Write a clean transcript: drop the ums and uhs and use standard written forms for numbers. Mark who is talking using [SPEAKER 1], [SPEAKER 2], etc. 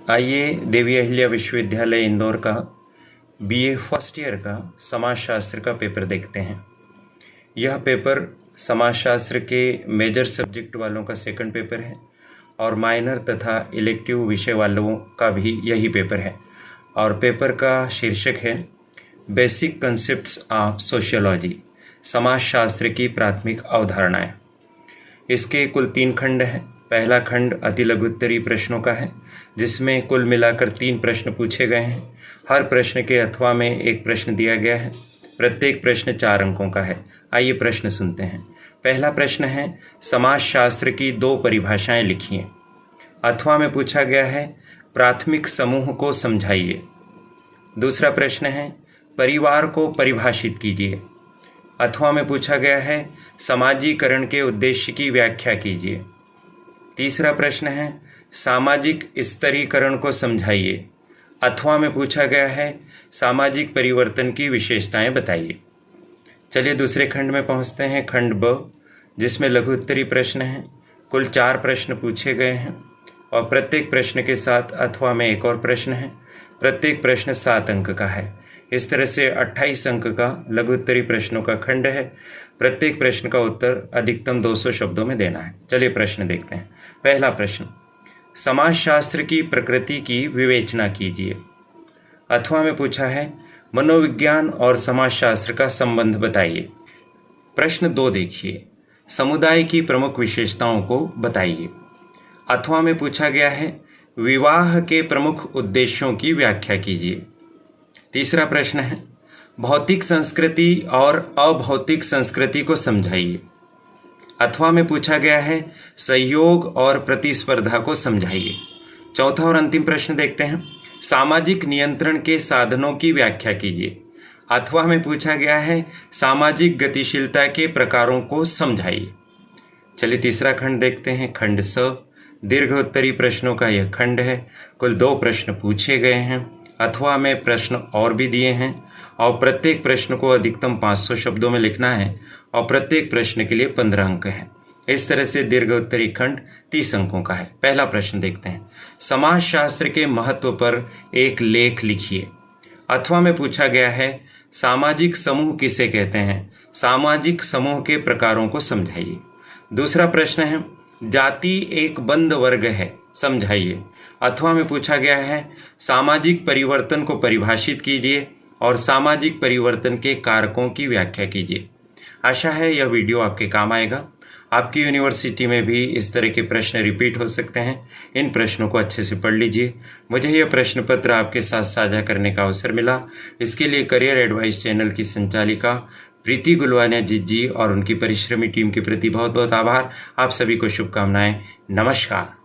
[SPEAKER 1] आइए देवी अहिल्या विश्वविद्यालय इंदौर का बीए फर्स्ट ईयर का समाजशास्त्र का पेपर देखते हैं। यह पेपर समाजशास्त्र के मेजर सब्जेक्ट वालों का सेकंड पेपर है और माइनर तथा इलेक्टिव विषय वालों का भी यही पेपर है और पेपर का शीर्षक है बेसिक कंसेप्ट्स ऑफ सोशियोलॉजी, समाजशास्त्र की प्राथमिक अवधारणाएं। इसके कुल 3 खंड हैं। पहला खंड अति लघुत्तरी प्रश्नों का है जिसमें कुल मिलाकर 3 प्रश्न पूछे गए हैं। हर प्रश्न के अथवा में एक प्रश्न दिया गया है। प्रत्येक प्रश्न 4 अंकों का है। आइए प्रश्न सुनते हैं। पहला प्रश्न है, समाजशास्त्र की 2 परिभाषाएं लिखिए। अथवा में पूछा गया है, प्राथमिक समूह को समझाइए। दूसरा प्रश्न है, परिवार को परिभाषित कीजिए। अथवा में पूछा गया है, समाजीकरण के उद्देश्य की व्याख्या कीजिए। तीसरा प्रश्न है, सामाजिक स्तरीकरण को समझाइए। अथवा में पूछा गया है, सामाजिक परिवर्तन की विशेषताएं बताइए। चलिए दूसरे खंड में पहुंचते हैं, खंड ब, जिसमें लघुत्तरी प्रश्न हैं। कुल 4 प्रश्न पूछे गए हैं और प्रत्येक प्रश्न के साथ अथवा में एक और प्रश्न है। प्रत्येक प्रश्न 7 अंक का है। इस तरह से 28 अंक का लघुत्तरी प्रश्नों का खंड है। प्रत्येक प्रश्न का उत्तर अधिकतम 200 शब्दों में देना है। चलिए प्रश्न देखते हैं। पहला प्रश्न, समाजशास्त्र की प्रकृति की विवेचना कीजिए। अथवा में पूछा है, मनोविज्ञान और समाजशास्त्र का संबंध बताइए। प्रश्न 2 देखिए, समुदाय की प्रमुख विशेषताओं को बताइए। अथवा में पूछा गया है, विवाह के प्रमुख उद्देश्यों की व्याख्या कीजिए। तीसरा प्रश्न है, भौतिक संस्कृति और अभौतिक संस्कृति को समझाइए। अथवा में पूछा गया है, सहयोग और प्रतिस्पर्धा को समझाइए। चौथा और अंतिम प्रश्न देखते हैं, सामाजिक नियंत्रण के साधनों की व्याख्या कीजिए। अथवा में पूछा गया है, सामाजिक गतिशीलता के प्रकारों को समझाइए। चलिए तीसरा खंड देखते हैं, खंड स, दीर्घ उत्तरी प्रश्नों का यह खंड है। कुल 2 प्रश्न पूछे गए हैं। अथवा में प्रश्न और भी दिए हैं और प्रत्येक प्रश्न को अधिकतम 500 शब्दों में लिखना है और प्रत्येक प्रश्न के लिए 15 अंक हैं। इस तरह से दीर्घ उत्तरी खंड 30 अंकों का है। पहला प्रश्न देखते हैं, समाजशास्त्र के महत्व पर एक लेख लिखिए। अथवा में पूछा गया है, सामाजिक समूह किसे कहते हैं, सामाजिक समूह के प्रकारों को समझाइए। दूसरा प्रश्न है, जाति एक बंद वर्ग है, समझाइए। अथवा में पूछा गया है, सामाजिक परिवर्तन को परिभाषित कीजिए और सामाजिक परिवर्तन के कारकों की व्याख्या कीजिए। आशा है यह वीडियो आपके काम आएगा। आपकी यूनिवर्सिटी में भी इस तरह के प्रश्न रिपीट हो सकते हैं। इन प्रश्नों को अच्छे से पढ़ लीजिए। मुझे यह प्रश्न पत्र आपके साथ साझा करने का अवसर मिला। इसके लिए करियर एडवाइस चैनल की संचालिका प्रीति गुलवानिया जी और उनकी परिश्रमी टीम के प्रति बहुत बहुत आभार। आप सभी को शुभकामनाएं। नमस्कार।